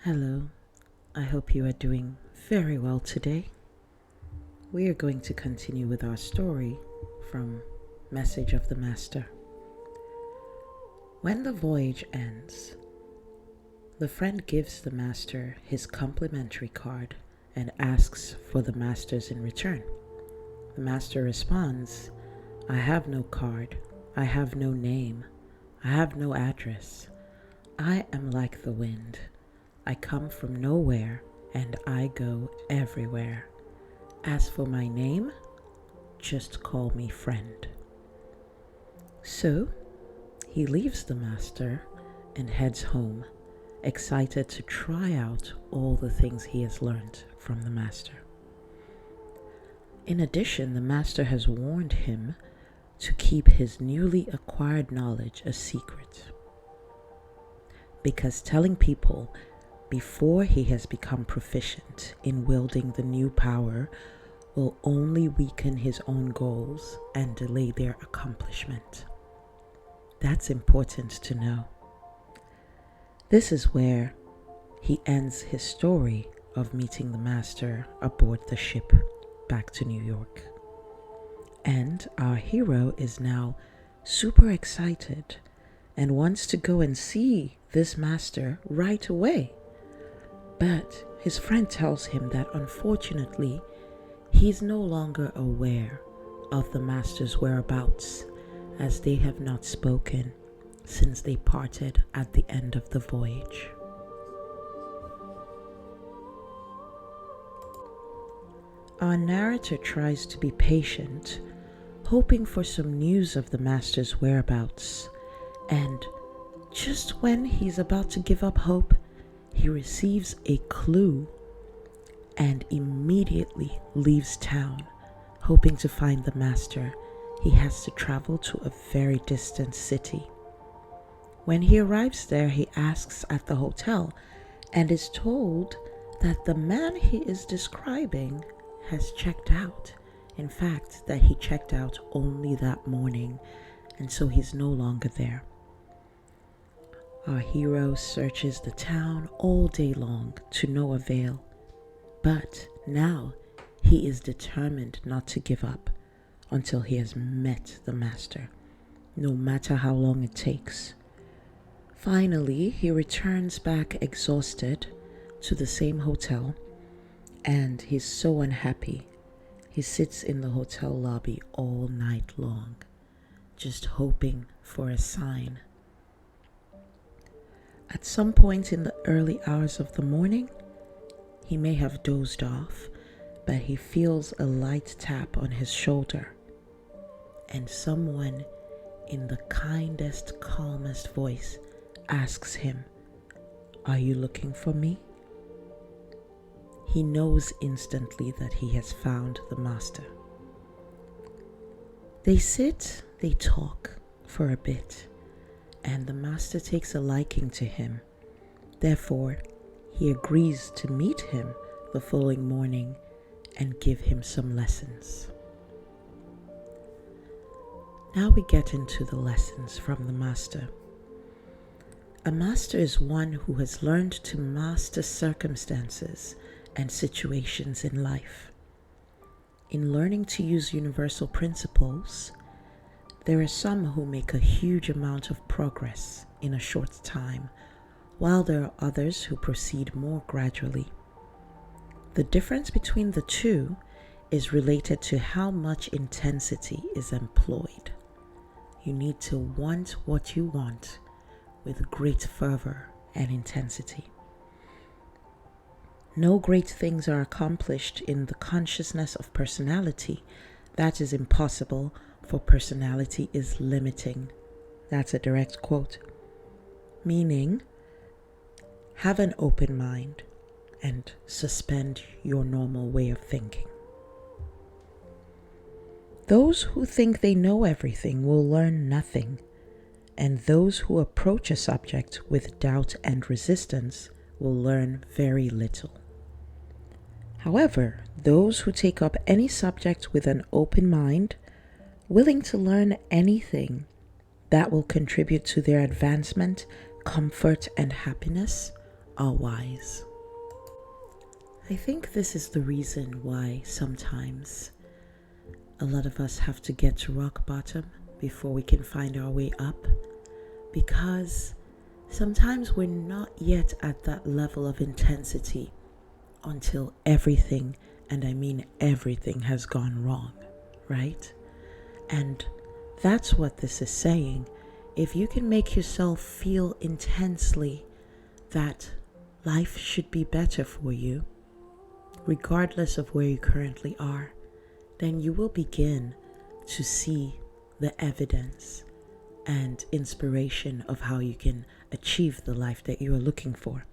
Hello, I hope you are doing very well today. We are going to continue with our story from Message of the Master. When the voyage ends, the friend gives the master his complimentary card and asks for the master's in return. The master responds, "I have no card, I have no name, I have no address. I am like the wind. I come from nowhere and I go everywhere. As for my name, just call me friend." So he leaves the master and heads home, excited to try out all the things he has learned from the master. In addition, the master has warned him to keep his newly acquired knowledge a secret, because telling people before he has become proficient in wielding the new power will only weaken his own goals and delay their accomplishment. That's important to know. This is where he ends his story of meeting the master aboard the ship back to New York. And our hero is now super excited and wants to go and see this master right away. But his friend tells him that unfortunately, he's no longer aware of the master's whereabouts, as they have not spoken since they parted at the end of the voyage. Our narrator tries to be patient, hoping for some news of the master's whereabouts, and just when he's about to give up hope, he receives a clue and immediately leaves town, hoping to find the master. He has to travel to a very distant city. When he arrives there, he asks at the hotel and is told that the man he is describing has checked out. In fact, that he checked out only that morning, and so he's no longer there. Our hero searches the town all day long to no avail, but now he is determined not to give up until he has met the master, no matter how long it takes. Finally, he returns back exhausted to the same hotel, and he's so unhappy. He sits in the hotel lobby all night long, just hoping for a sign. At some point in the early hours of the morning, he may have dozed off, but he feels a light tap on his shoulder, and someone in the kindest, calmest voice asks him, "Are you looking for me?" He knows instantly that he has found the master. They sit, they talk for a bit, and the master takes a liking to him. Therefore, he agrees to meet him the following morning and give him some lessons. Now we get into the lessons from the master. A master is one who has learned to master circumstances and situations in life. In learning to use universal principles, there are some who make a huge amount of progress in a short time, while there are others who proceed more gradually. The difference between the two is related to how much intensity is employed. You need to want what you want with great fervor and intensity. No great things are accomplished in the consciousness of personality. That is impossible, for personality is limiting. That's a direct quote. Meaning, have an open mind and suspend your normal way of thinking. Those who think they know everything will learn nothing, and those who approach a subject with doubt and resistance will learn very little. However, those who take up any subject with an open mind, willing to learn anything that will contribute to their advancement, comfort, and happiness, are wise. I think this is the reason why sometimes a lot of us have to get to rock bottom before we can find our way up, because sometimes we're not yet at that level of intensity until everything, and I mean everything, has gone wrong, right? And that's what this is saying. If you can make yourself feel intensely that life should be better for you, regardless of where you currently are, then you will begin to see the evidence and inspiration of how you can achieve the life that you are looking for.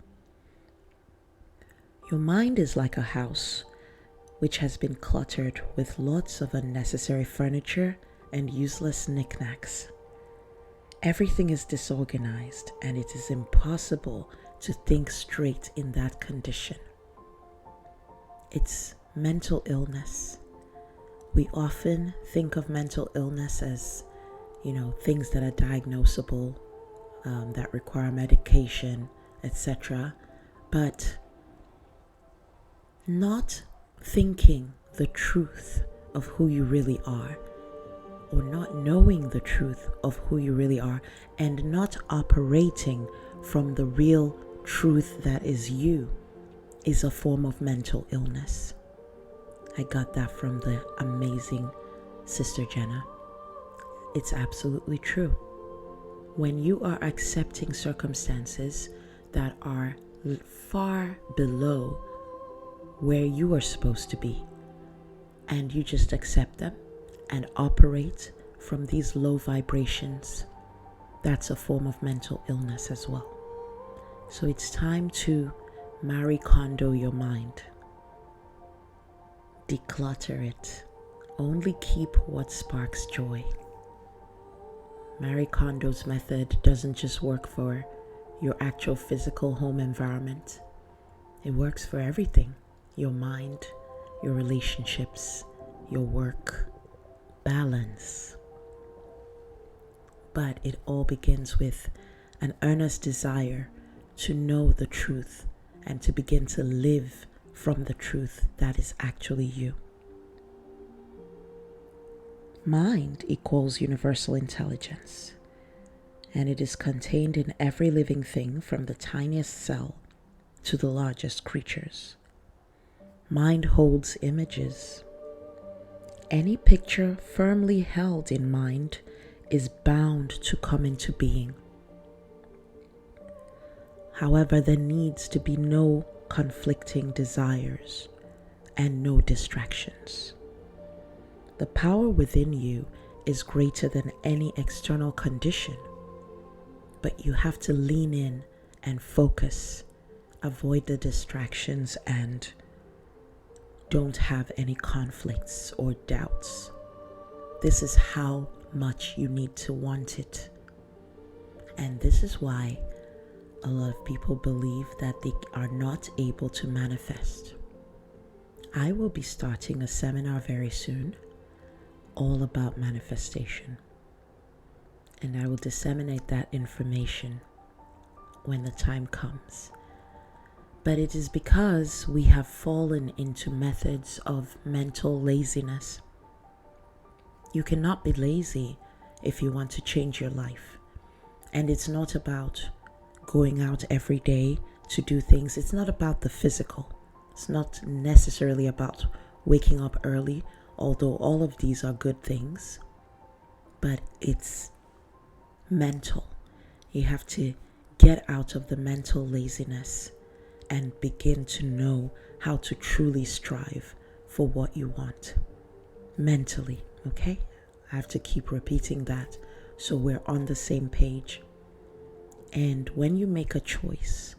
Your mind is like a house which has been cluttered with lots of unnecessary furniture and useless knickknacks. Everything is disorganized, and it is impossible to think straight in that condition. It's mental illness. We often think of mental illness as, things that are diagnosable, that require medication, etc. But not thinking the truth of who you really are, or not knowing the truth of who you really are, and not operating from the real truth that is you, is a form of mental illness. I got that from the amazing Sister Jenna. It's absolutely true. When you are accepting circumstances that are far below where you are supposed to be, and you just accept them and operate from these low vibrations, that's a form of mental illness as well. So it's time to Marie Kondo your mind. Declutter it. Only keep what sparks joy. Marie Kondo's method doesn't just work for your actual physical home environment. It works for everything. Your mind, your relationships, your work, balance. But it all begins with an earnest desire to know the truth and to begin to live from the truth that is actually you. Mind equals universal intelligence, and it is contained in every living thing from the tiniest cell to the largest creatures. Mind holds images. Any picture firmly held in mind is bound to come into being. However, there needs to be no conflicting desires and no distractions. The power within you is greater than any external condition, but you have to lean in and focus, avoid the distractions, and don't have any conflicts or doubts. This is how much you need to want it. And this is why a lot of people believe that they are not able to manifest. I will be starting a seminar very soon all about manifestation, and I will disseminate that information when the time comes. But it is because we have fallen into methods of mental laziness. You cannot be lazy if you want to change your life. And it's not about going out every day to do things. It's not about the physical. It's not necessarily about waking up early, although all of these are good things. But it's mental. You have to get out of the mental laziness and begin to know how to truly strive for what you want mentally, okay? I have to keep repeating that so we're on the same page. And when you make a choice,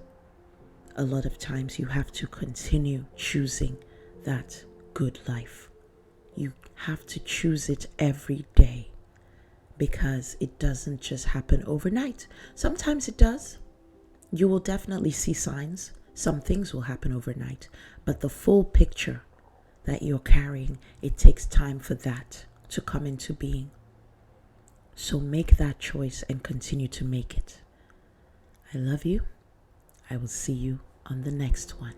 a lot of times you have to continue choosing that good life. You have to choose it every day, because it doesn't just happen overnight. Sometimes it does. You will definitely see signs. Some things will happen overnight, but the full picture that you're carrying, it takes time for that to come into being. So make that choice and continue to make it. I love you. I will see you on the next one.